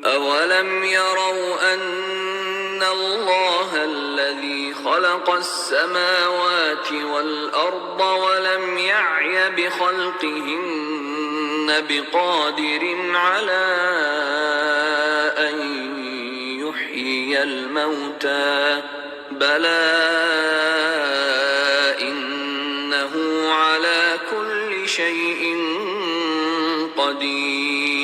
أولم يروا أن الله الذي خلق السماوات والأرض ولم يعي بخلقهن بقادر على أن يحيي الموتى بلى إنه على كل شيء قدير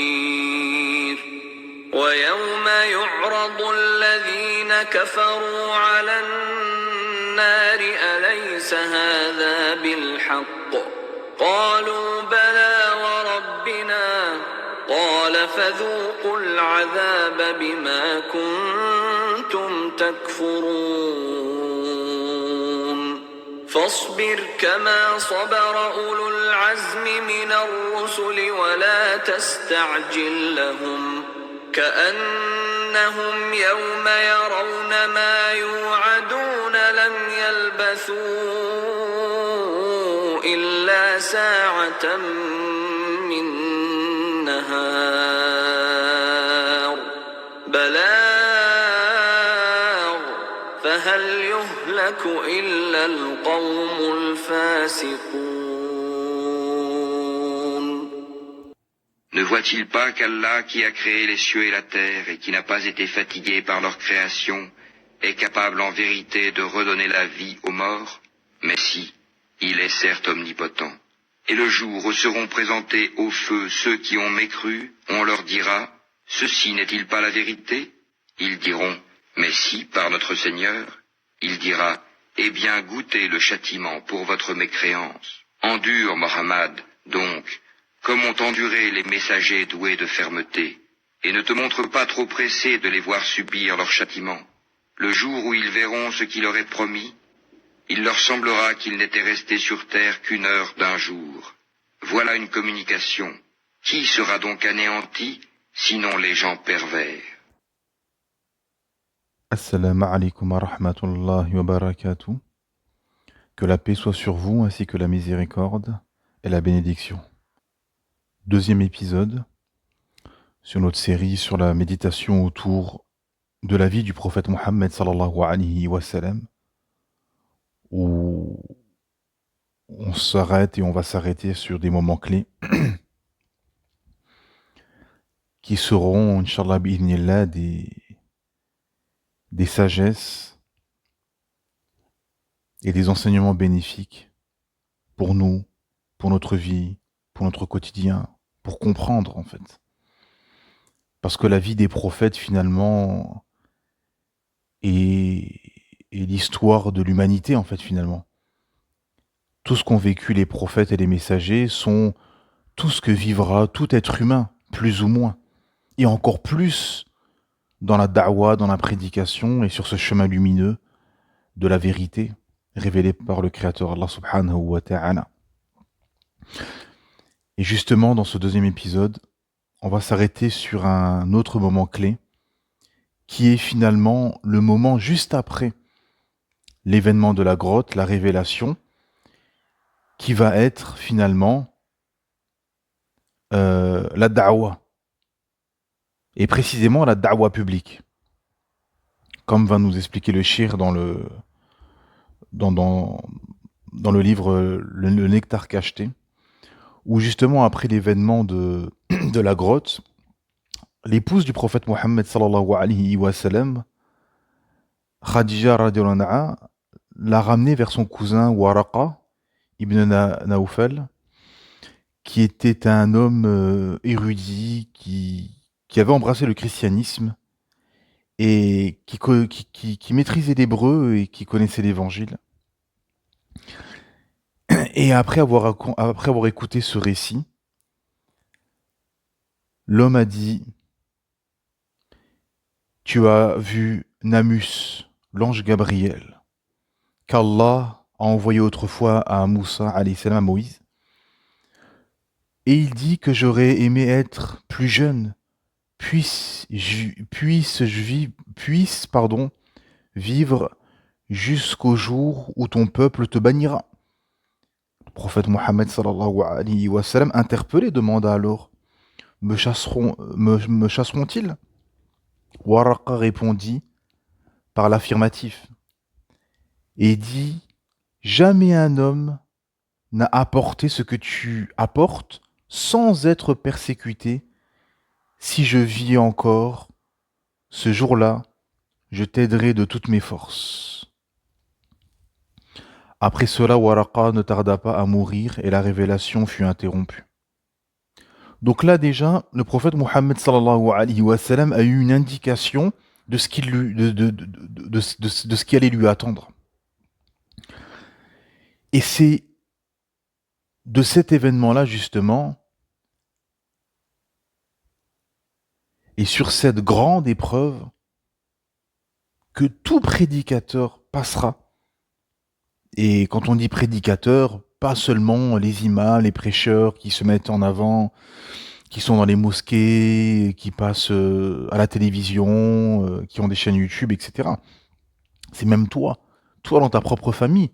ويوم يعرض الذين كفروا على النار أليس هذا بالحق قالوا بلى وربنا قال فذوقوا العذاب بما كنتم تكفرون فاصبر كما صبر أولو العزم من الرسل ولا تستعجل لهم كأنهم يوم يرون ما يوعدون لم يلبثوا إلا ساعة من نهار بلاغ فهل يهلك إلا القوم الفاسقون. Ne voit-il pas qu'Allah, qui a créé les cieux et la terre et qui n'a pas été fatigué par leur création, est capable en vérité de redonner la vie aux morts? Mais si, il est certes omnipotent. Et le jour où seront présentés au feu ceux qui ont mécru, on leur dira, ceci n'est-il pas la vérité? Ils diront, mais si, par notre Seigneur. Il dira, eh bien goûtez le châtiment pour votre mécréance. Endure, Mohammed, donc, comme ont enduré les messagers doués de fermeté, et ne te montre pas trop pressé de les voir subir leur châtiment. Le jour où ils verront ce qui leur est promis, il leur semblera qu'ils n'étaient restés sur terre qu'une heure d'un jour. Voilà une communication. Qui sera donc anéanti, sinon les gens pervers? Assalamu alaikum wa rahmatullahi wa barakatuh. Que la paix soit sur vous ainsi que la miséricorde et la bénédiction. Deuxième épisode sur notre série sur la méditation autour de la vie du prophète Mohammed sallallahu alayhi wa sallam, où on s'arrête et on va s'arrêter sur des moments clés qui seront, Inch'Allah bi'idhnillah, des sagesses et des enseignements bénéfiques pour nous, pour notre vie, pour notre quotidien, pour comprendre en fait. Parce que la vie des prophètes finalement est l'histoire de l'humanité en fait finalement. Tout ce qu'ont vécu les prophètes et les messagers sont tout ce que vivra tout être humain, plus ou moins. Et encore plus dans la da'wa, dans la prédication et sur ce chemin lumineux de la vérité révélée par le Créateur Allah subhanahu wa ta'ala. Et justement, dans ce deuxième épisode, on va s'arrêter sur un autre moment clé qui est finalement le moment juste après l'événement de la grotte, la révélation, qui va être finalement la da'wa. Et précisément la da'wa publique. Comme va nous expliquer le shir dans le livre Le Nectar cacheté, où justement après l'événement de la grotte, l'épouse du prophète Mohammed sallallahu alayhi wa sallam, Khadija radhiyallahu anha, l'a ramené vers son cousin Waraqa ibn Nawfal, qui était un homme érudit qui avait embrassé le christianisme et qui maîtrisait l'hébreu et qui connaissait l'évangile. Et après avoir écouté ce récit, l'homme a dit « Tu as vu Namus, l'ange Gabriel, qu'Allah a envoyé autrefois à Moussa, alayhi salam, à Moïse. Et il dit que j'aurais aimé être plus jeune, puisse vivre jusqu'au jour où ton peuple te bannira. » Le prophète Mohammed sallallahu alayhi wa sallam, interpellé, demanda alors « Me chasseront-ils » Waraqa répondit par l'affirmatif et dit: jamais un homme n'a apporté ce que tu apportes sans être persécuté. Si je vis encore, ce jour-là, je t'aiderai de toutes mes forces. Après cela, Waraqa ne tarda pas à mourir et la révélation fut interrompue. Donc là déjà, le prophète Mohammed sallallahu alayhi wa sallam a eu une indication de ce qui de ce qui allait lui attendre. Et c'est de cet événement-là justement, et sur cette grande épreuve, que tout prédicateur passera. Et quand on dit prédicateur, pas seulement les imams, les prêcheurs qui se mettent en avant, qui sont dans les mosquées, qui passent à la télévision, qui ont des chaînes YouTube, etc. C'est même toi. Toi dans ta propre famille.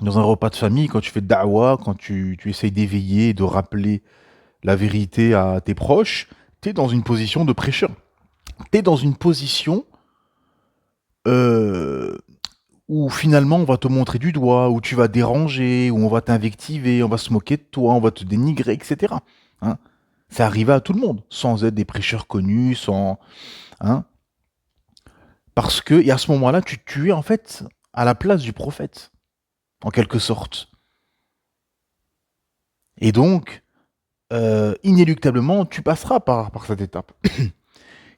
Dans un repas de famille, quand tu fais da'wah, quand tu essayes d'éveiller, de rappeler la vérité à tes proches, tu es dans une position de prêcheur. Tu es dans une position euh, où finalement on va te montrer du doigt, où tu vas déranger, où on va t'invectiver, on va se moquer de toi, on va te dénigrer, etc. Hein. Ça arrivait à tout le monde, sans être des prêcheurs connus, sans... Hein, parce que, et à ce moment-là, tu es en fait à la place du prophète, en quelque sorte. Et donc, inéluctablement, tu passeras par cette étape.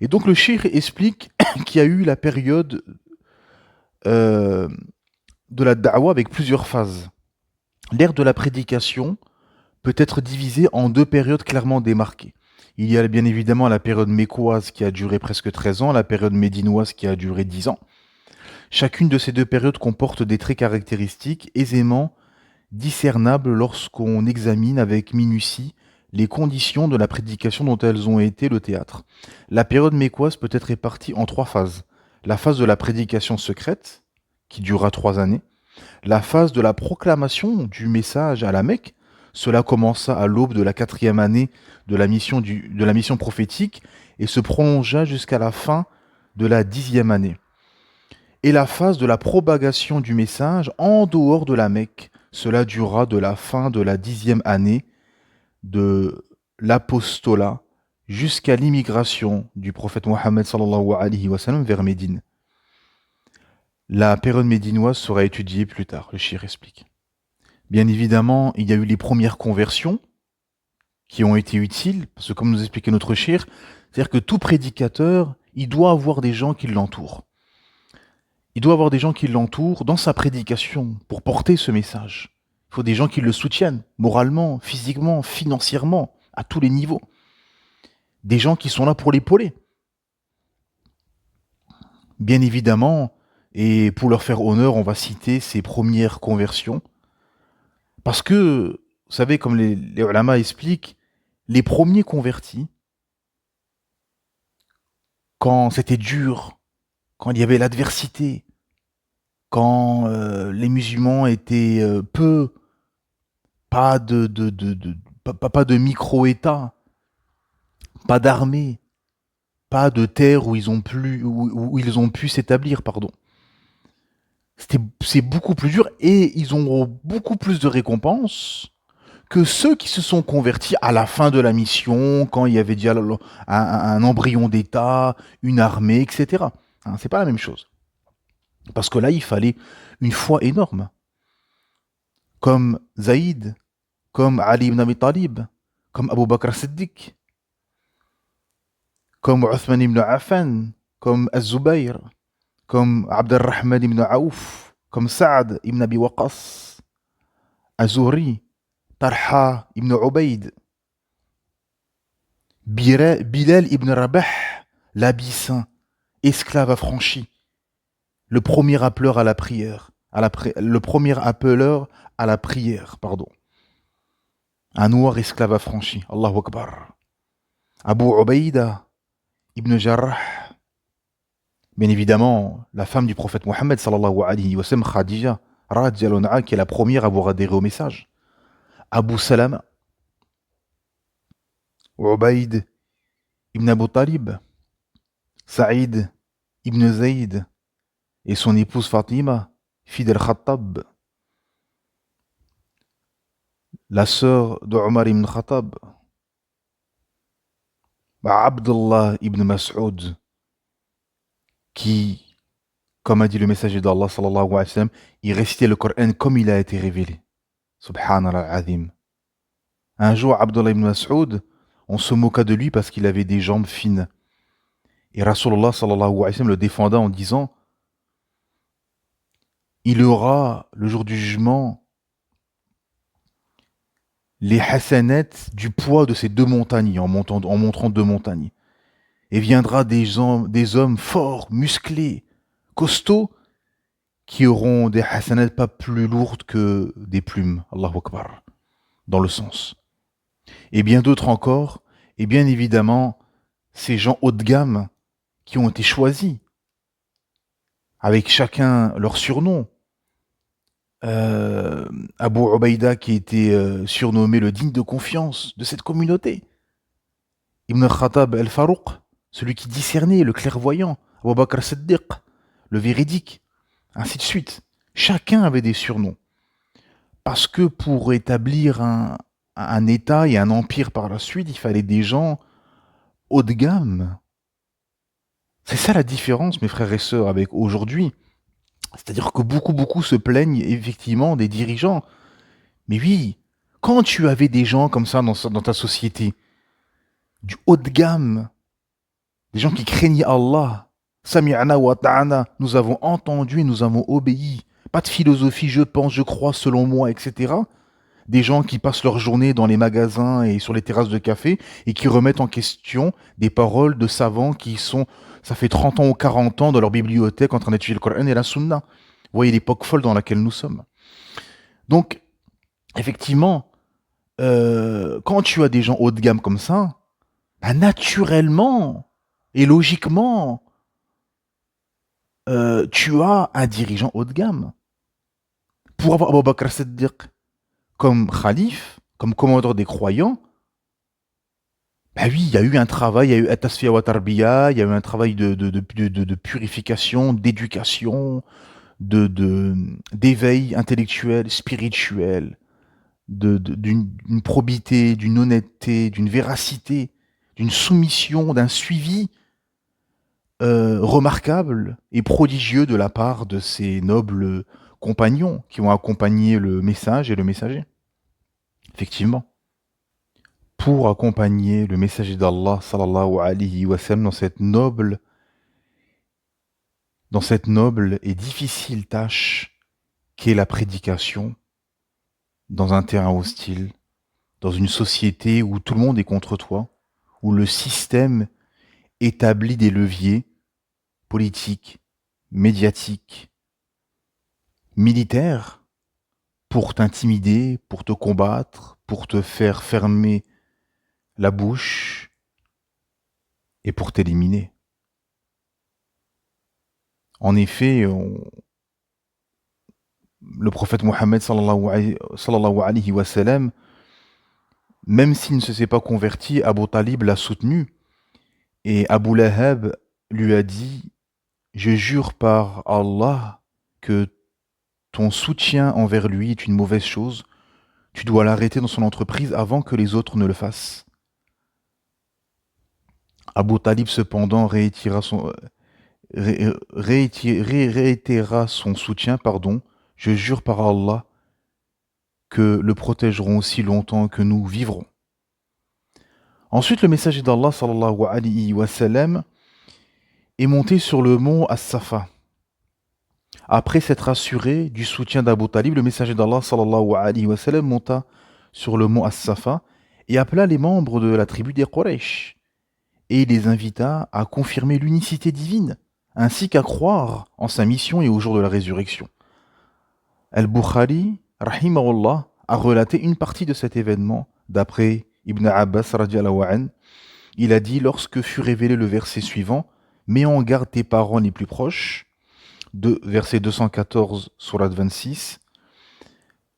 Et donc le cheikh explique qu'il y a eu la période euh, de la da'wah avec plusieurs phases. L'ère de la prédication peut être divisée en deux périodes clairement démarquées. Il y a bien évidemment la période mécoise qui a duré presque 13 ans, la période médinoise qui a duré 10 ans. Chacune de ces deux périodes comporte des traits caractéristiques aisément discernables lorsqu'on examine avec minutie les conditions de la prédication dont elles ont été le théâtre. La période mécoise peut être répartie en trois phases. La phase de la prédication secrète, qui durera 3 années. La phase de la proclamation du message à la Mecque, cela commença à l'aube de la 4e année de la mission prophétique et se prolongea jusqu'à la fin de la 10e année. Et la phase de la propagation du message en dehors de la Mecque, cela durera de la fin de la 10e année de l'apostolat jusqu'à l'immigration du prophète Mohammed sallallahu alayhi wa sallam vers Médine. La période médinoise sera étudiée plus tard, le cheikh explique. Bien évidemment, il y a eu les premières conversions qui ont été utiles, parce que comme nous expliquait notre cheikh, c'est-à-dire que tout prédicateur, il doit avoir des gens qui l'entourent. Il doit avoir des gens qui l'entourent dans sa prédication pour porter ce message. Il faut des gens qui le soutiennent, moralement, physiquement, financièrement, à tous les niveaux. Des gens qui sont là pour l'épauler. Bien évidemment, et pour leur faire honneur, on va citer ces premières conversions. Parce que, vous savez, comme les ulama expliquent, les premiers convertis, quand c'était dur, quand il y avait l'adversité, quand les musulmans étaient peu, pas de micro-État, pas d'armée, pas de terre où où ils ont pu s'établir, pardon. C'est beaucoup plus dur et ils ont beaucoup plus de récompenses que ceux qui se sont convertis à la fin de la mission, quand il y avait déjà un embryon d'État, une armée, etc. Hein, c'est pas la même chose. Parce que là, il fallait une foi énorme. Comme Zaïd, comme Ali ibn Abi Talib, comme Abu Bakr Siddiq, comme Uthman ibn Affan, comme Az-Zubayr, comme Abd al-Rahman ibn Aouf, comme Saad ibn Abi Waqas, Az-Zuhri, Tarha ibn Ubayd, Bilal ibn Rabah, l'Abyssin, esclave affranchi, le premier appeleur à la prière, le premier appeleur à la prière, pardon. Un noir esclave affranchi, Allahu Akbar. Abu Ubaïda ibn Jarrah, bien évidemment, la femme du prophète Mohammed sallallahu alayhi wa sallam, Khadija, radhiyallahu anha, qui est la première à avoir adhéré au message. Abu Salama, Ubaïd ibn Abu Talib, Saïd ibn Zayd et son épouse Fatima, fille d'Al-Khattab, la sœur de Omar ibn Khattab, Abdullah ibn Mas'ud, qui, comme a dit le messager d'Allah sallallahu alayhi wa sallam, il récitait le Coran comme il a été révélé. Subhanallah al-Azim. Un jour, Abdullah ibn Mas'ud, on se moqua de lui parce qu'il avait des jambes fines. Et Rasulullah sallallahu alayhi wa sallam le défenda en disant, il aura, le jour du jugement, les hasanats du poids de ces deux montagnes, en montrant deux montagnes. Et viendra des hommes forts, musclés, costauds, qui auront des hasanats pas plus lourdes que des plumes. Allahu Akbar. Dans le sens. Et bien d'autres encore, et bien évidemment, ces gens haut de gamme qui ont été choisis, avec chacun leur surnom. Abu Ubaïda qui était surnommé le digne de confiance de cette communauté. Ibn Khattab al-Farouq, celui qui discernait, le clairvoyant. Abu Bakr Siddiq, le véridique, ainsi de suite. Chacun avait des surnoms. Parce que pour établir un État et un empire par la suite, il fallait des gens haut de gamme. C'est ça la différence, mes frères et sœurs, avec aujourd'hui. C'est-à-dire que beaucoup se plaignent effectivement des dirigeants. Mais oui, quand tu avais des gens comme ça dans ta société, du haut de gamme, des gens qui craignaient Allah, Sami'ana wa ta'ana, nous avons entendu et nous avons obéi. Pas de philosophie, je pense, je crois, selon moi, etc. Des gens qui passent leur journée dans les magasins et sur les terrasses de café et qui remettent en question des paroles de savants qui sont, ça fait 30 ans ou 40 ans dans leur bibliothèque en train d'étudier le Coran et la Sunna. Vous voyez l'époque folle dans laquelle nous sommes. Donc, effectivement, quand tu as des gens haut de gamme comme ça, bah, naturellement et logiquement, tu as un dirigeant haut de gamme. Pour avoir Abu Bakr Siddiq comme khalife, comme commandeur des croyants, bah oui, il y a eu un travail, il y a eu At-Tasfiya wa Tarbiya, il y a eu un travail de purification, d'éducation, d'éveil intellectuel, spirituel, d'une probité, d'une honnêteté, d'une véracité, d'une soumission, d'un suivi remarquable et prodigieux de la part de ces nobles compagnons qui ont accompagné le message et le messager. Effectivement. Pour accompagner le messager d'Allah sallallahu alayhi wa sallam dans cette noble et difficile tâche qu'est la prédication dans un terrain hostile, dans une société où tout le monde est contre toi, où le système établit des leviers politiques, médiatiques, militaires pour t'intimider, pour te combattre, pour te faire fermer la bouche et pour t'éliminer. En effet, le prophète Mohammed sallallahu alayhi wa sallam, même s'il ne se s'est pas converti, Abu Talib l'a soutenu. Et Abu Lahab lui a dit, je jure par Allah que ton soutien envers lui est une mauvaise chose. Tu dois l'arrêter dans son entreprise avant que les autres ne le fassent. Abu Talib cependant réitéra son soutien, je jure par Allah que le protégeront aussi longtemps que nous vivrons. Ensuite, le messager d'Allah sallallahu alayhi wa sallam est monté sur le mont As-Safa. Après s'être assuré du soutien d'Abu Talib, le messager d'Allah sallallahu alayhi wa sallam monta sur le mont As-Safa et appela les membres de la tribu des Quraysh et les invita à confirmer l'unicité divine ainsi qu'à croire en sa mission et au jour de la résurrection. Al-Bukhari, rahimahullah, a relaté une partie de cet événement d'après Ibn Abbas radiallahu an. Il a dit, lorsque fut révélé le verset suivant, « Mets en garde tes parents les plus proches », de verset 214, surat 26,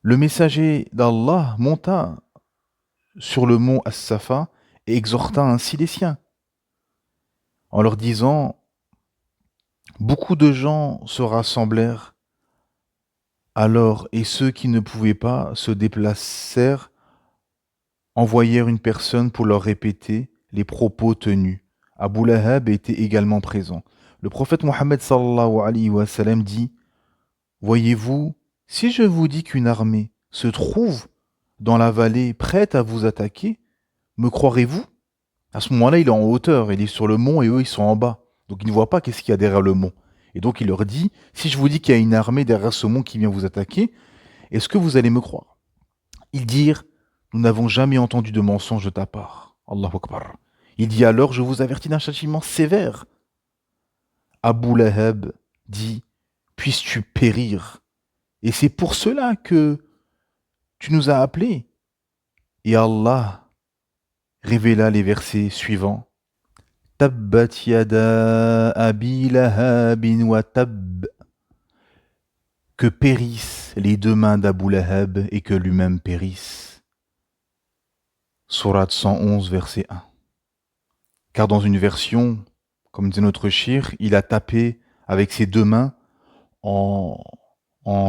le messager d'Allah monta sur le mont As-Safa et exhorta ainsi les siens. en leur disant, beaucoup de gens se rassemblèrent alors et ceux qui ne pouvaient pas se déplacèrent, envoyèrent une personne pour leur répéter les propos tenus. Abu Lahab était également présent. Le prophète Mohammed sallallahu alayhi wa sallam dit, voyez-vous, si je vous dis qu'une armée se trouve dans la vallée prête à vous attaquer, me croirez-vous? À ce moment-là, il est en hauteur, il est sur le mont et eux, ils sont en bas. Donc ils ne voient pas qu'est-ce qu'il y a derrière le mont. Et donc il leur dit, si je vous dis qu'il y a une armée derrière ce mont qui vient vous attaquer, est-ce que vous allez me croire? Ils dirent, nous n'avons jamais entendu de mensonge de ta part. Allahu Akbar. Il dit alors, je vous avertis d'un châtiment sévère. Abu Lahab dit, puisses-tu périr? Et c'est pour cela que tu nous as appelés. Et Allah révéla les versets suivants. Tabbat yada abi lahabin wa tab. Que périssent les deux mains d'Abu Lahab et que lui-même périsse. Sourate 111, verset 1. Car dans une version, comme disait notre shir, il a tapé avec ses deux mains en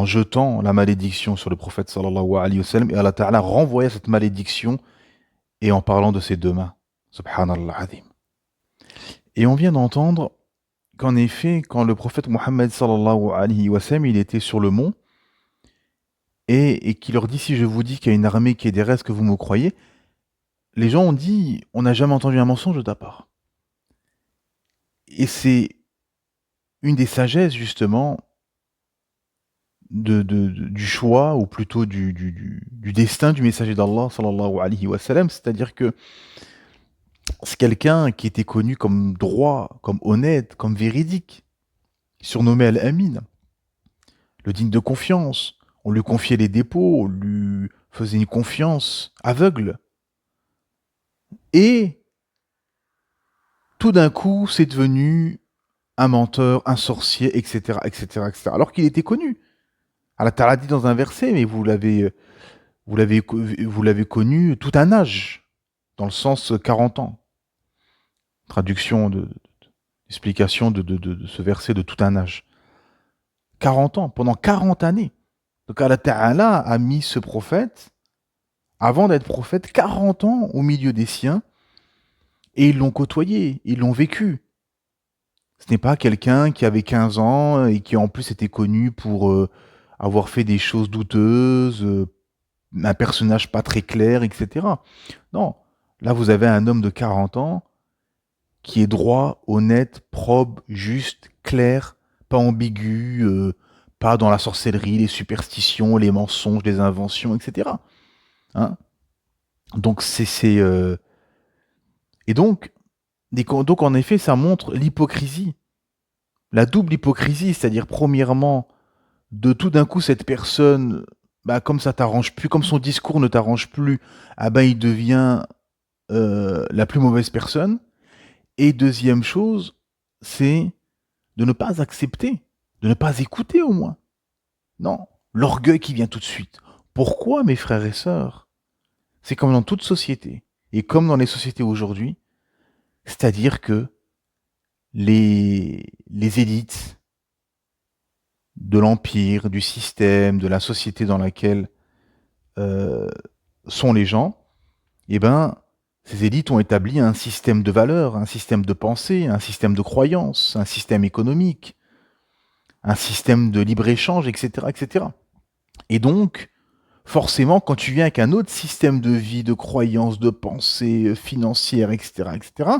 jetant la malédiction sur le prophète sallallahu alayhi wa sallam, et Allah Ta'ala renvoya cette malédiction et en parlant de ses deux mains. Subhanallah azim. Et on vient d'entendre qu'en effet, quand le prophète Mohammed sallallahu alayhi wa sallam, il était sur le mont, et qu'il leur dit, si je vous dis qu'il y a une armée qui est derrière, est-ce que vous me croyez? Les gens ont dit, on n'a jamais entendu un mensonge de ta part. Et c'est une des sagesses, justement, du choix, ou plutôt du destin du messager d'Allah, sallallahu alayhi wa sallam, c'est-à-dire que c'est quelqu'un qui était connu comme droit, comme honnête, comme véridique, surnommé Al-Amin, le digne de confiance. On lui confiait les dépôts, on lui faisait une confiance aveugle. Et tout d'un coup, c'est devenu un menteur, un sorcier, etc., etc., etc. Alors qu'il était connu. Allah Ta'ala dit dans un verset, mais vous l'avez connu tout un âge, dans le sens 40 ans. Traduction explication de ce verset de tout un âge. 40 ans, pendant 40 années. Donc Allah Ta'ala a mis ce prophète, avant d'être prophète, 40 ans au milieu des siens, et ils l'ont côtoyé, ils l'ont vécu. Ce n'est pas quelqu'un qui avait 15 ans et qui en plus était connu pour avoir fait des choses douteuses, un personnage pas très clair, etc. Non, là vous avez un homme de 40 ans qui est droit, honnête, probe, juste, clair, pas ambigu, pas dans la sorcellerie, les superstitions, les mensonges, les inventions, etc. Hein? Donc et donc en effet, ça montre l'hypocrisie, la double hypocrisie, c'est-à-dire premièrement, de tout d'un coup cette personne, bah, comme ça t'arrange plus, comme son discours ne t'arrange plus, ah ben il devient la plus mauvaise personne. Et deuxième chose, c'est de ne pas accepter, de ne pas écouter au moins. Non, l'orgueil qui vient tout de suite. Pourquoi, mes frères et sœurs? C'est comme dans toute société, et comme dans les sociétés aujourd'hui, c'est-à-dire que les élites de l'empire, du système, de la société dans laquelle sont les gens, eh ben, ces élites ont établi un système de valeurs, un système de pensée, un système de croyances, un système économique, un système de libre-échange, etc., etc. Et donc, forcément, quand tu viens avec un autre système de vie, de croyances, de pensée financière, etc., etc.,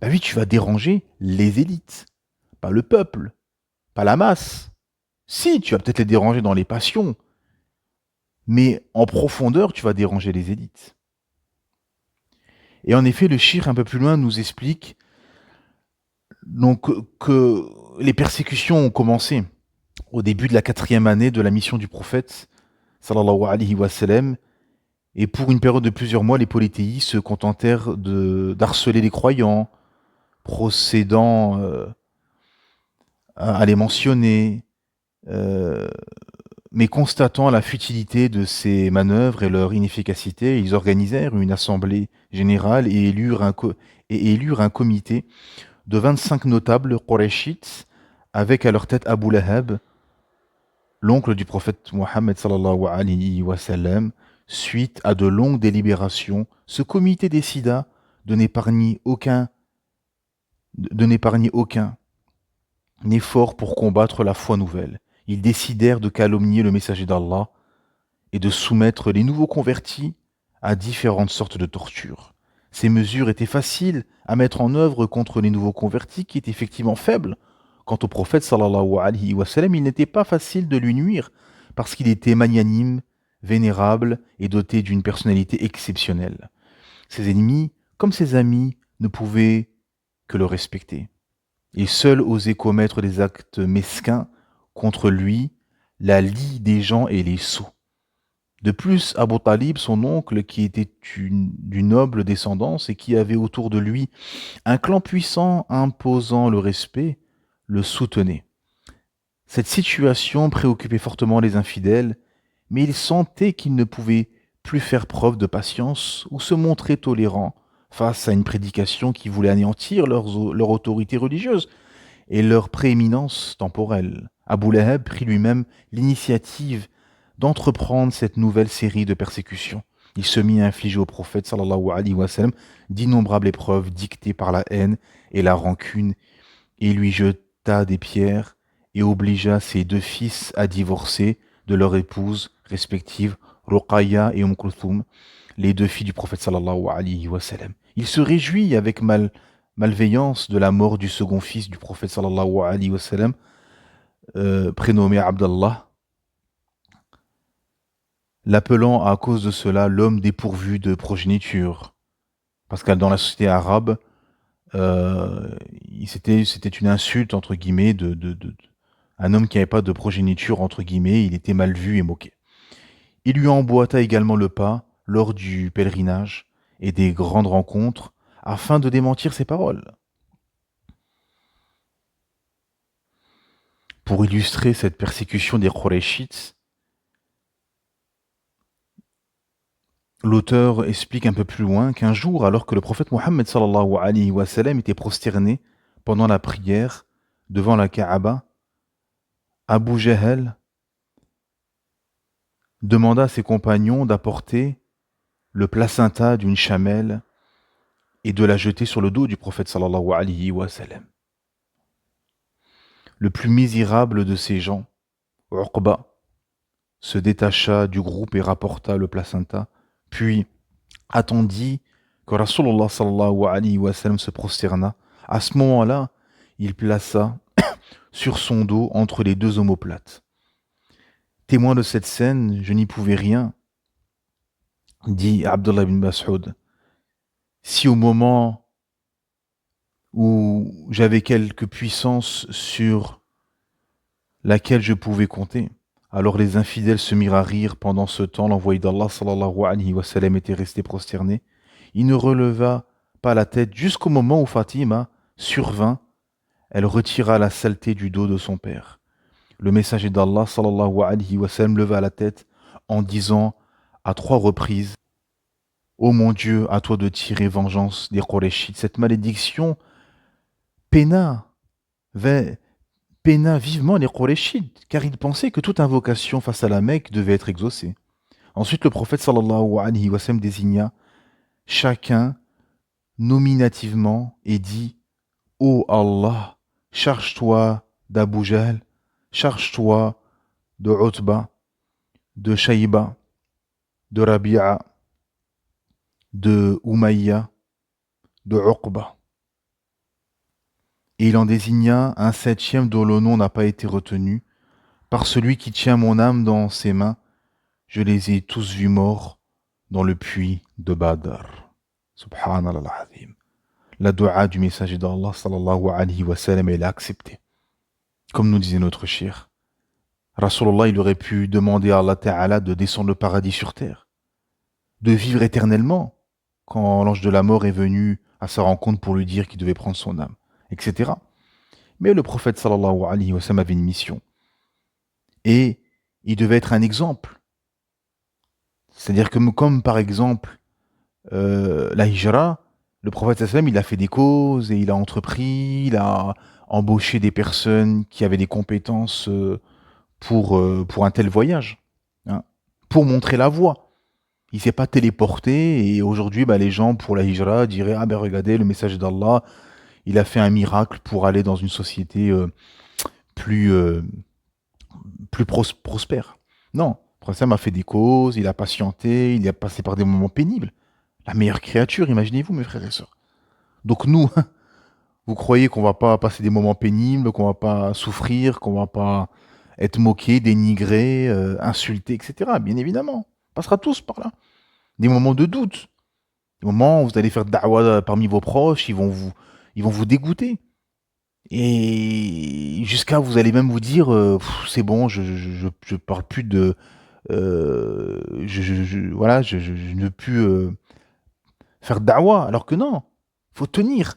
bah oui, tu vas déranger les élites, pas le peuple, pas la masse. Si, tu vas peut-être les déranger dans les passions, mais en profondeur, tu vas déranger les élites. Et en effet, le shir, un peu plus loin, nous explique donc, que les persécutions ont commencé au début de la 4e année de la mission du prophète, sallallahu alayhi wa sallam, et pour une période de plusieurs mois, les polythéistes se contentèrent d'harceler les croyants, procédant à les mentionner, mais constatant la futilité de ces manœuvres et leur inefficacité, ils organisèrent une assemblée générale et élurent un comité de 25 notables Qurayshites, avec à leur tête Abu Lahab, l'oncle du prophète Mohammed sallallahu alayhi wa sallam. Suite à de longues délibérations, ce comité décida de n'épargner aucun effort pour combattre la foi nouvelle. Ils décidèrent de calomnier le messager d'Allah et de soumettre les nouveaux convertis à différentes sortes de tortures. Ces mesures étaient faciles à mettre en œuvre contre les nouveaux convertis qui étaient effectivement faibles. Quant au prophète sallallahu alayhi wa sallam, il n'était pas facile de lui nuire parce qu'il était magnanime, vénérable et doté d'une personnalité exceptionnelle. Ses ennemis, comme ses amis, ne pouvaient que le respecter. Et seuls osaient commettre des actes mesquins contre lui, la lie des gens et les sots. De plus, Abu Talib, son oncle, qui était d'une noble descendance et qui avait autour de lui un clan puissant imposant le respect, le soutenait. Cette situation préoccupait fortement les infidèles, mais ils sentaient qu'ils ne pouvaient plus faire preuve de patience ou se montrer tolérants face à une prédication qui voulait anéantir leur autorité religieuse et leur prééminence temporelle. Abu Lahab prit lui-même l'initiative d'entreprendre cette nouvelle série de persécutions. Il se mit à infliger au prophète sallallahu alayhi wa sallam d'innombrables épreuves dictées par la haine et la rancune, et lui jeta des pierres et obligea ses deux fils à divorcer de leurs épouses respectives, Ruqayya et Kulthum, les deux filles du prophète sallallahu alayhi wa sallam. Il se réjouit avec malveillance de la mort du second fils du prophète sallallahu alayhi wa sallam, prénommé Abdallah, l'appelant à cause de cela l'homme dépourvu de progéniture. Parce que dans la société arabe, c'était une insulte, entre guillemets, un homme qui n'avait pas de progéniture, entre guillemets, il était mal vu et moqué. Il lui emboîta également le pas lors du pèlerinage et des grandes rencontres afin de démentir ses paroles. Pour illustrer cette persécution des Qurayshites, l'auteur explique un peu plus loin qu'un jour, alors que le prophète Mohammed sallallahu alayhi wa sallam était prosterné pendant la prière devant la Kaaba, Abu Jahl demanda à ses compagnons d'apporter le placenta d'une chamelle et de la jeter sur le dos du prophète sallallahu alayhi wa sallam. Le plus misérable de ces gens, Uqba, se détacha du groupe et rapporta le placenta, puis attendit que Rasulullah sallallahu alayhi wa sallam se prosterna. À ce moment-là, il plaça sur son dos entre les deux omoplates. Témoin de cette scène, je n'y pouvais rien, dit Abdullah ibn Mas'ud. Si au moment où j'avais quelque puissance sur laquelle je pouvais compter, alors les infidèles se mirent à rire. Pendant ce temps, l'envoyé d'Allah sallallahu alayhi wa sallam était resté prosterné. Il ne releva pas la tête jusqu'au moment où Fatima survint. Elle retira la saleté du dos de son père. Le messager d'Allah sallallahu alayhi wa sallam leva la tête en disant à 3 reprises: Ô mon Dieu, à toi de tirer vengeance des Qurayshites. Cette malédiction peina vivement les Qurayshites, car ils pensaient que toute invocation face à la Mecque devait être exaucée. Ensuite, le prophète sallallahu alayhi wa sallam désigna chacun nominativement et dit: Ô Allah, charge-toi d'Abu Jahl, charge-toi de Utba, de Shayba, de Rabi'a, de Umayya, de Uqba. Et il en désigna un 7e dont le nom n'a pas été retenu. Par celui qui tient mon âme dans ses mains, je les ai tous vus morts dans le puits de Badr. Subhanallah al-Azim. La dua du messager d'Allah sallallahu alayhi wa sallam, elle est acceptée. Comme nous disait notre cheikh, Rasulullah, il aurait pu demander à Allah Ta'ala de descendre le paradis sur terre, de vivre éternellement quand l'ange de la mort est venu à sa rencontre pour lui dire qu'il devait prendre son âme, etc. Mais le prophète sallallahu alayhi wa sallam avait une mission. Et il devait être un exemple. C'est-à-dire que comme par exemple la hijra, Le prophète sallam, il a fait des causes et il a entrepris, il a embauché des personnes qui avaient des compétences pour un tel voyage, hein, pour montrer la voie. Il s'est pas téléporté et aujourd'hui, bah, les gens pour la hijra diraient ah ben regardez le message d'Allah, il a fait un miracle pour aller dans une société plus prospère. Non, le prophète sallam a fait des causes, il a patienté, il a passé par des moments pénibles. La meilleure créature, imaginez-vous mes frères et sœurs. Donc nous, vous croyez qu'on va pas passer des moments pénibles, qu'on va pas souffrir, qu'on va pas être moqué, dénigré, insulté, etc. Bien évidemment, on passera tous par là. Des moments de doute, des moments où vous allez faire da'wah parmi vos proches, ils vont vous dégoûter. Et jusqu'à vous allez même vous dire, c'est bon, je parle plus de, voilà, je ne veux plus faire da'wah. Alors que non, faut tenir.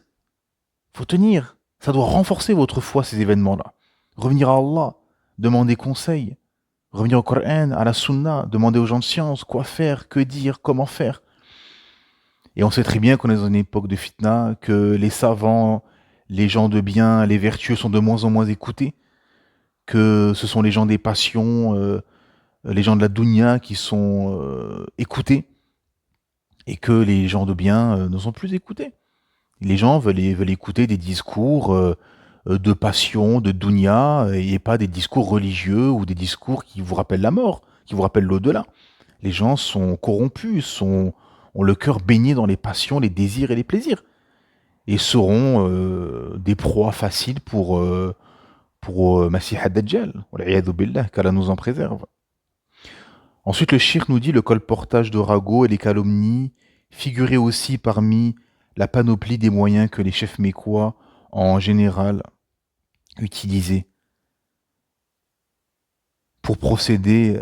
Faut tenir. Ça doit renforcer votre foi, ces événements-là. Revenir à Allah, demander conseil, revenir au Coran, à la Sunna, demander aux gens de science quoi faire, que dire, comment faire. Et on sait très bien qu'on est dans une époque de fitna, que les savants, les gens de bien, les vertueux sont de moins en moins écoutés, que ce sont les gens des passions, les gens de la dunya qui sont écoutés, et que les gens de bien ne sont plus écoutés. Les gens veulent écouter des discours de passion, de dunya, et pas des discours religieux ou des discours qui vous rappellent la mort, qui vous rappellent l'au-delà. Les gens sont corrompus, ont le cœur baigné dans les passions, les désirs et les plaisirs, et seront des proies faciles pour Masih ad-Dajjal, wal'iyadhu billah, qu'Allah nous en préserve. Ensuite, le shirk nous dit le colportage de ragots et les calomnies figuraient aussi parmi la panoplie des moyens que les chefs mécois, en général, utilisaient pour procéder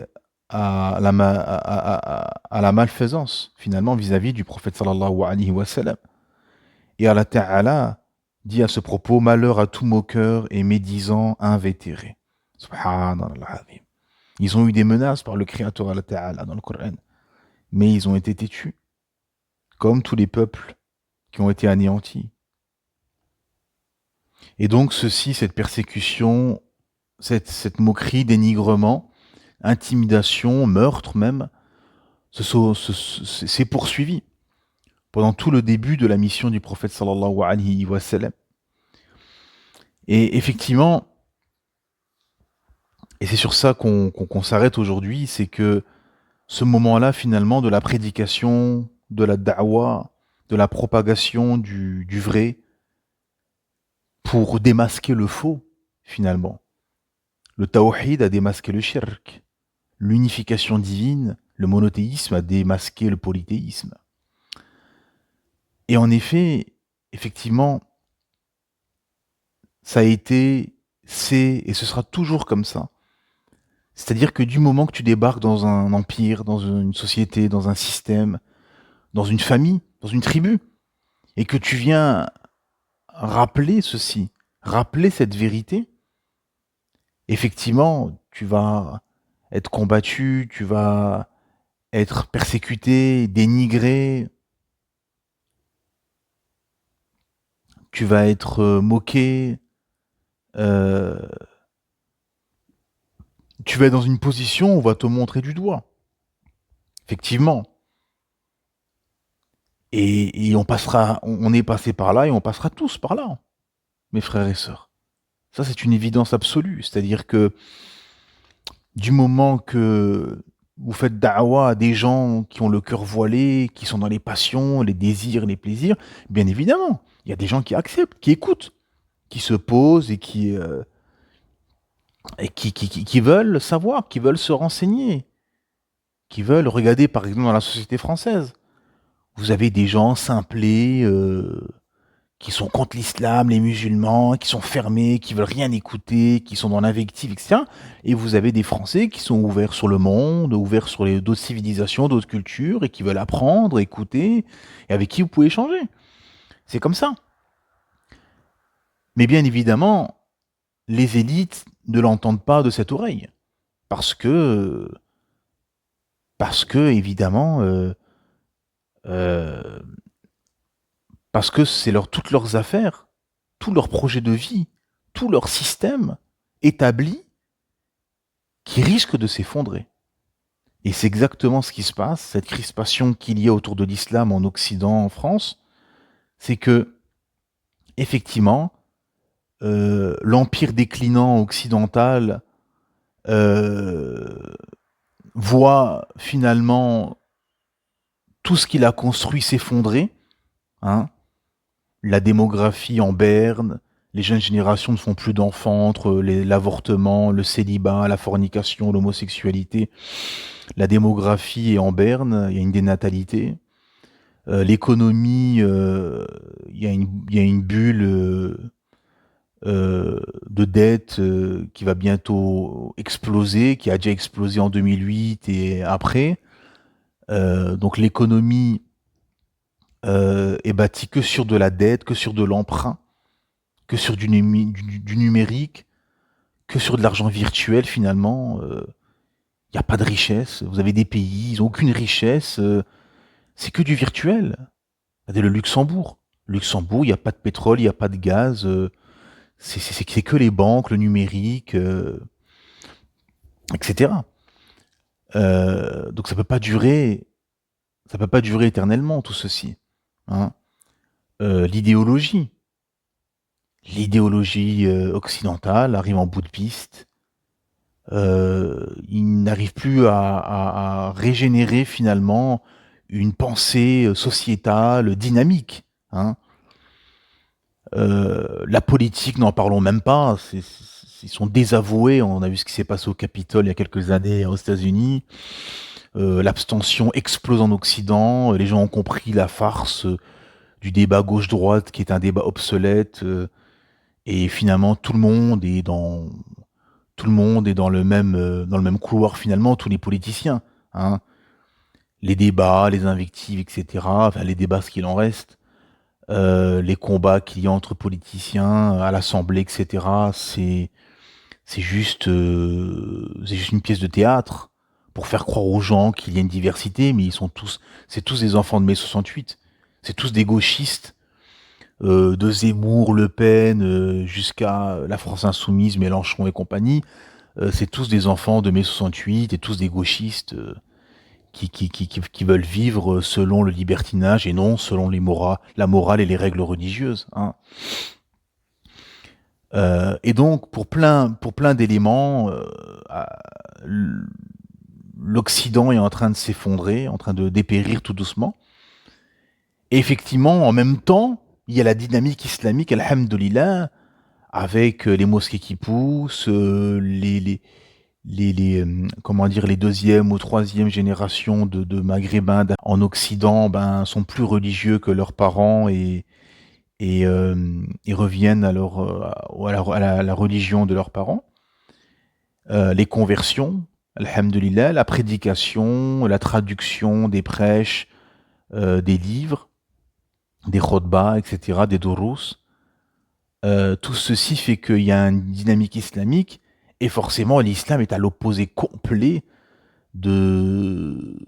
à la malfaisance, finalement, vis-à-vis du prophète sallallahu alayhi wa sallam. Et Allah Ta'ala dit à ce propos, malheur à tout moqueur et médisant invétéré. Subhanallah. Ils ont eu des menaces par le Créateur Allah Ta'ala dans le Coran, mais ils ont été têtus, comme tous les peuples qui ont été anéantis. Et donc cette persécution, cette moquerie, dénigrement, intimidation, meurtre même, c'est poursuivi pendant tout le début de la mission du prophète sallallahu alayhi wa sallam. Et effectivement, et c'est sur ça qu'on s'arrête aujourd'hui, c'est que ce moment-là finalement de la prédication, de la da'wah, de la propagation du vrai, pour démasquer le faux, finalement. Le tawhid a démasqué le shirk. L'unification divine, le monothéisme a démasqué le polythéisme. Et en effet, effectivement, ça a été, c'est et ce sera toujours comme ça. C'est-à-dire que du moment que tu débarques dans un empire, dans une société, dans un système, dans une famille, dans une tribu, et que tu viens rappeler ceci, rappeler cette vérité, effectivement, tu vas être combattu, tu vas être persécuté, dénigré, tu vas être moqué, euh, tu vas être dans une position où on va te montrer du doigt. Effectivement. Et on est passé par là et on passera tous par là, mes frères et sœurs. Ça, c'est une évidence absolue. C'est-à-dire que du moment que vous faites da'wah à des gens qui ont le cœur voilé, qui sont dans les passions, les désirs, les plaisirs, bien évidemment, il y a des gens qui acceptent, qui écoutent, qui se posent et qui veulent savoir, qui veulent se renseigner, qui veulent regarder, par exemple, dans la société française. Vous avez des gens simplés, qui sont contre l'islam, les musulmans, qui sont fermés, qui veulent rien écouter, qui sont dans l'invective, etc. Et vous avez des Français qui sont ouverts sur le monde, ouverts sur d'autres civilisations, d'autres cultures, et qui veulent apprendre, écouter, et avec qui vous pouvez échanger. C'est comme ça. Mais bien évidemment, les élites ne l'entendent pas de cette oreille. Parce que évidemment, euh, Parce que c'est toutes leurs affaires, tous leurs projets de vie, tout leur système établi qui risque de s'effondrer. Et c'est exactement ce qui se passe, cette crispation qu'il y a autour de l'islam en Occident, en France, c'est que, effectivement, l'empire déclinant occidental voit finalement tout ce qu'il a construit s'effondrer, hein. La démographie en berne, les jeunes générations ne font plus d'enfants entre l'avortement, le célibat, la fornication, l'homosexualité. La démographie est en berne, il y a une dénatalité. L'économie, il y a une bulle de dette qui va bientôt exploser, qui a déjà explosé en 2008 et après. Donc l'économie est bâtie que sur de la dette, que sur de l'emprunt, que sur du numérique, que sur de l'argent virtuel finalement. Il n'y a pas de richesse. Vous avez des pays, ils n'ont aucune richesse. C'est que du virtuel. Regardez le Luxembourg. Luxembourg, il n'y a pas de pétrole, il n'y a pas de gaz. C'est que les banques, le numérique, etc. Donc ça peut pas durer éternellement tout ceci. Hein. L'idéologie occidentale arrive en bout de piste. Il n'arrive plus à régénérer finalement une pensée sociétale dynamique. Hein. La politique, n'en parlons même pas. Ils sont désavoués. On a vu ce qui s'est passé au Capitole il y a quelques années aux États-Unis. L'abstention explose en Occident. Les gens ont compris la farce du débat gauche-droite, qui est un débat obsolète. Et finalement, tout le monde est dans le même couloir finalement. Tous les politiciens. Hein. Les débats, les invectives, etc. Enfin, les débats, ce qu'il en reste. Les combats qu'il y a entre politiciens à l'Assemblée, etc. C'est juste une pièce de théâtre pour faire croire aux gens qu'il y a une diversité, mais c'est tous des enfants de mai 68. C'est tous des gauchistes, de Zemmour, Le Pen, jusqu'à la France Insoumise, Mélenchon et compagnie. C'est tous des enfants de mai 68 et tous des gauchistes qui veulent vivre selon le libertinage et non selon la morale et les règles religieuses. Hein. Et donc, pour plein d'éléments, l'Occident est en train de s'effondrer, en train de dépérir tout doucement. Et effectivement, en même temps, il y a la dynamique islamique, alhamdoulilah, avec les mosquées qui poussent, les deuxième ou troisième générations de Maghrébins en Occident sont plus religieux que leurs parents et reviennent à la religion de leurs parents. Les conversions, alhamdoulilah, la prédication, la traduction des prêches, des livres, des khotbas, etc., des durus. Tout ceci fait qu'il y a une dynamique islamique et forcément l'islam est à l'opposé complet de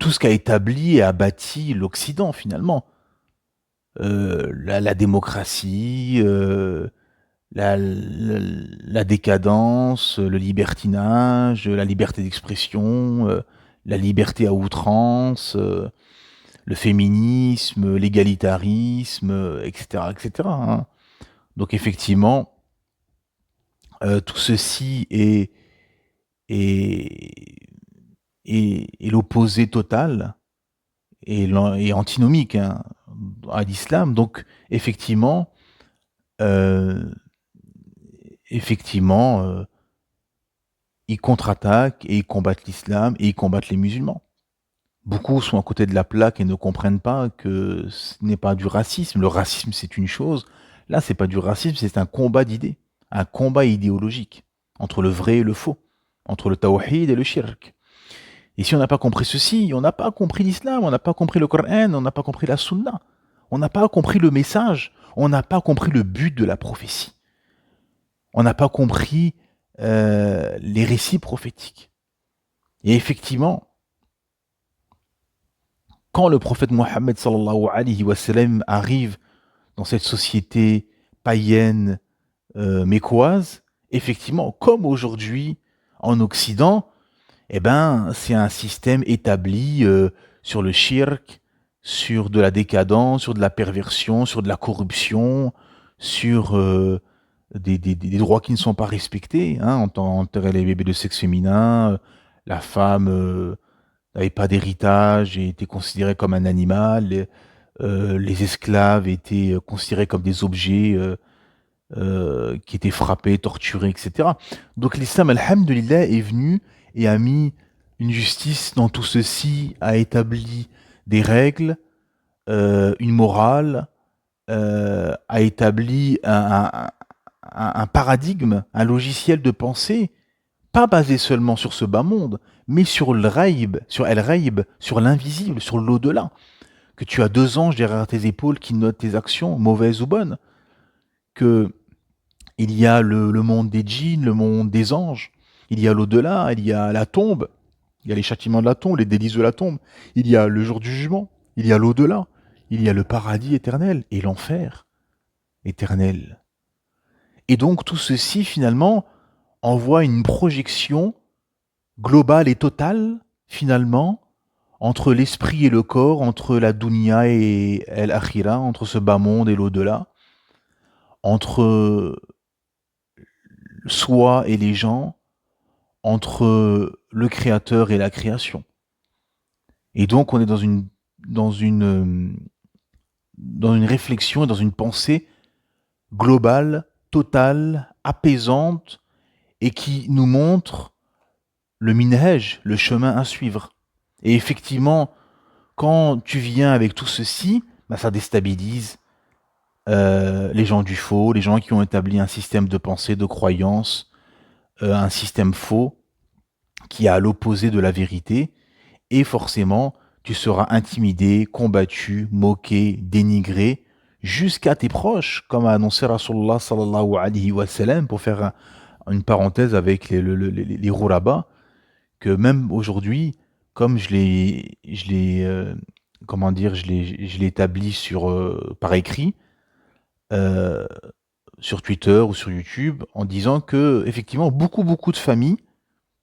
tout ce qu'a établi et a bâti l'Occident finalement. La démocratie, la décadence, le libertinage, la liberté d'expression, la liberté à outrance, le féminisme, l'égalitarisme, etc., etc. Hein. Donc effectivement, tout ceci est l'opposé total et antinomique hein, à l'islam. Donc effectivement, ils contre-attaquent et ils combattent l'islam et ils combattent les musulmans. Beaucoup sont à côté de la plaque et ne comprennent pas que ce n'est pas du racisme. Le racisme, c'est une chose. Là, c'est pas du racisme, c'est un combat d'idées, un combat idéologique entre le vrai et le faux, entre le tawhid et le shirk. Et si on n'a pas compris ceci, on n'a pas compris l'islam, on n'a pas compris le Coran, on n'a pas compris la sunna, on n'a pas compris le message, on n'a pas compris le but de la prophétie. On n'a pas compris les récits prophétiques. Et effectivement, quand le prophète Mohammed sallallahu alayhi wa sallam arrive dans cette société païenne mécoise, effectivement, comme aujourd'hui en Occident, eh ben, c'est un système établi sur le shirk, sur de la décadence, sur de la perversion, sur de la corruption, sur des droits qui ne sont pas respectés. Hein, enterrer les bébés de sexe féminin, la femme n'avait pas d'héritage et était considérée comme un animal, les esclaves étaient considérés comme des objets qui étaient frappés, torturés, etc. Donc l'islam, alhamdulillah, est venu et a mis une justice dans tout ceci, a établi des règles, une morale, a établi un paradigme, un logiciel de pensée, pas basé seulement sur ce bas monde, mais sur le raïb, sur El Raïb, sur l'invisible, sur l'au-delà. Que tu as deux anges derrière tes épaules qui notent tes actions, mauvaises ou bonnes. Que il y a le monde des djinns, le monde des anges. Il y a l'au-delà, il y a la tombe. Il y a les châtiments de la tombe, les délices de la tombe. Il y a le jour du jugement. Il y a l'au-delà. Il y a le paradis éternel et l'enfer éternel. Et donc tout ceci, finalement, envoie une projection globale et totale, finalement, entre l'esprit et le corps, entre la dunya et l'akhira, entre ce bas monde et l'au-delà, entre soi et les gens, entre le créateur et la création. Et donc on est dans une réflexion, dans une pensée globale, totale, apaisante, et qui nous montre le minhaj, le chemin à suivre. Et effectivement, quand tu viens avec tout ceci, bah, ça déstabilise les gens du faux, les gens qui ont établi un système de pensée, de croyance, un système faux, qui est à l'opposé de la vérité, et forcément, tu seras intimidé, combattu, moqué, dénigré, jusqu'à tes proches, comme a annoncé Rasulullah sallallahu alayhi wa sallam, pour faire une parenthèse avec les rourabas, que même aujourd'hui, comme je l'ai établi par écrit, euh, sur Twitter ou sur YouTube, en disant que, effectivement, beaucoup de familles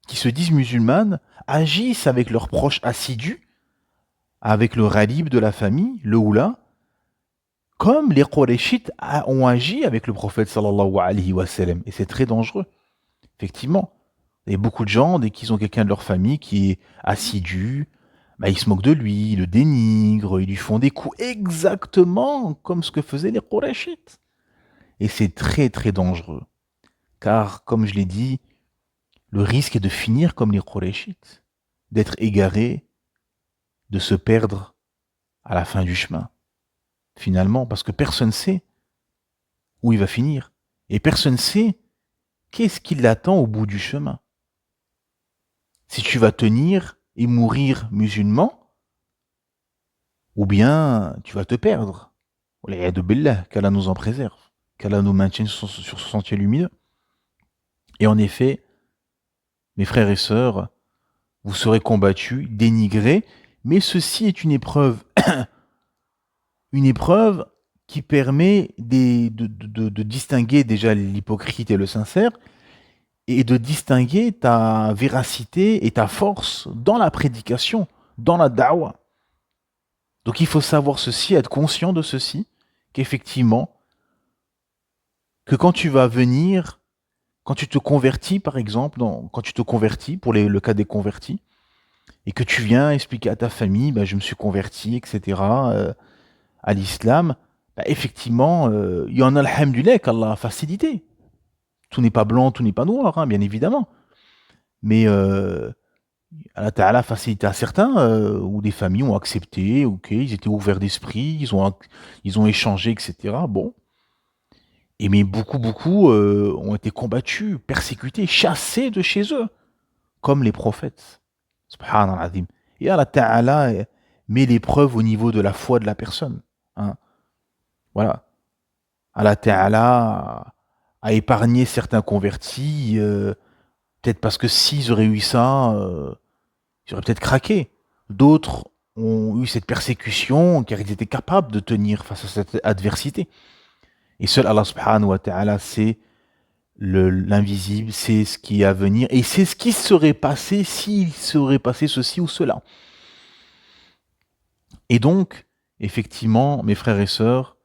qui se disent musulmanes agissent avec leurs proches assidus, avec le ralib de la famille, le oula, comme les Qurayshites ont agi avec le prophète sallallahu alayhi wa sallam. Et c'est très dangereux, effectivement. Il y a beaucoup de gens, dès qu'ils ont quelqu'un de leur famille qui est assidu, bah, ils se moquent de lui, ils le dénigrent, ils lui font des coups exactement comme ce que faisaient les Qurayshites. Et c'est très très dangereux. Car, comme je l'ai dit, le risque est de finir comme les Qurayshites, d'être égaré, de se perdre à la fin du chemin. Finalement, parce que personne ne sait où il va finir. Et personne ne sait qu'est-ce qui l'attend au bout du chemin. Si tu vas tenir et mourir musulman, ou bien tu vas te perdre. Wal'iyadu billah, qu'Allah nous en préserve, qu'Allah nous maintienne sur ce sentier lumineux. Et en effet, mes frères et sœurs, vous serez combattus, dénigrés, mais ceci est une épreuve qui permet de distinguer déjà l'hypocrite et le sincère, et de distinguer ta véracité et ta force dans la prédication, dans la da'wah. Donc il faut savoir ceci, être conscient de ceci, qu'effectivement, que quand tu vas venir, quand tu te convertis par exemple, quand tu te convertis, pour le cas des convertis, et que tu viens expliquer à ta famille, bah, je me suis converti, etc., à l'islam, bah, effectivement, il y en a, alhamdoulilah, qu'Allah a facilité. Tout n'est pas blanc, tout n'est pas noir, hein, bien évidemment. Mais Allah Ta'ala a facilité à certains, où des familles ont accepté, ok, ils étaient ouverts d'esprit, ils ont échangé, etc. Bon. Et mais beaucoup ont été combattus, persécutés, chassés de chez eux, comme les prophètes. Subhanallah. Et Allah Ta'ala met l'épreuve au niveau de la foi de la personne. Hein. Voilà. Allah Ta'ala a épargné certains convertis, peut-être parce que s'ils auraient eu ça, ils auraient peut-être craqué. D'autres ont eu cette persécution, car ils étaient capables de tenir face à cette adversité. Et seul Allah subhanahu wa ta'ala sait l'invisible, c'est ce qui est à venir, et c'est ce qui serait passé s'il serait passé ceci ou cela. Et donc, effectivement, mes frères et sœurs,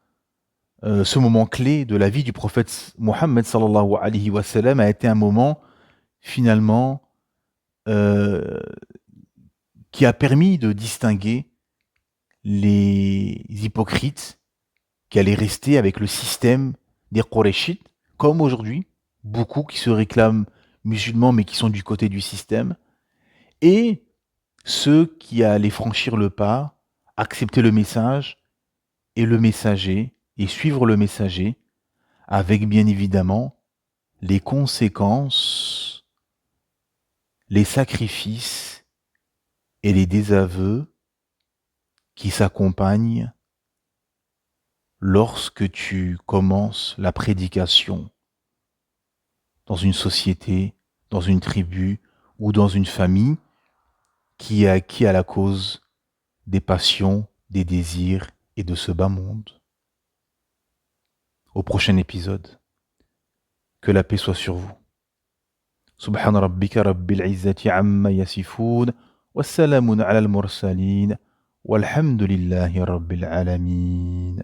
ce moment clé de la vie du prophète Mohammed sallallahu alayhi wa sallam a été un moment, finalement, qui a permis de distinguer les hypocrites qui allaient rester avec le système des Qurayshites, comme aujourd'hui, beaucoup qui se réclament musulmans mais qui sont du côté du système, et ceux qui allaient franchir le pas, accepter le message et le messager, et suivre le messager, avec bien évidemment les conséquences, les sacrifices et les désaveux qui s'accompagnent lorsque tu commences la prédication dans une société, dans une tribu ou dans une famille qui est acquis à la cause des passions, des désirs et de ce bas monde. Au prochain épisode, que la paix soit sur vous. Subhan rabbika rabbil izzati amma yasifoun, wassalamun ala al-mursalin, walhamdulillahi rabbil alamin.